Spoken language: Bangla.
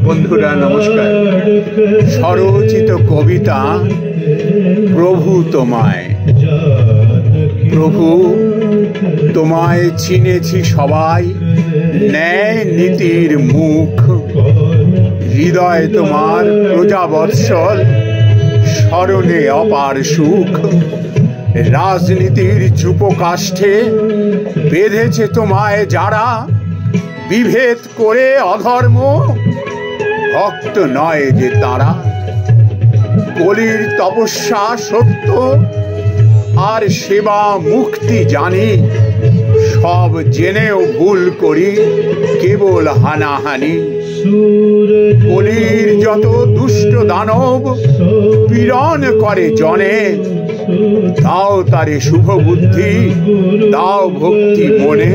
বন্ধুরা নমস্কার। স্বরচিত কবিতা প্রভু তোমায়। প্রভু তোমায় চিনেছি সবাই, ন্যায় নীতির মুখ। হৃদয় তোমার প্রজাবৎসল, স্মরণে অপার সুখ। রাজনীতির যুপকাষ্ঠে বেঁধেছে তোমায় যারা, বিভেদ করে অধর্ম ভক্ত নয় যে তারা। কলির তপস্যা সত্য আর সেবা মুক্তি জানি, সব জেনেও ভুল করি কেবল হানাহানি। কলির যত দুষ্ট দানব পীড়ন করে জনে, দাও তারে শুভ বুদ্ধি, দাও ভক্তি মনে।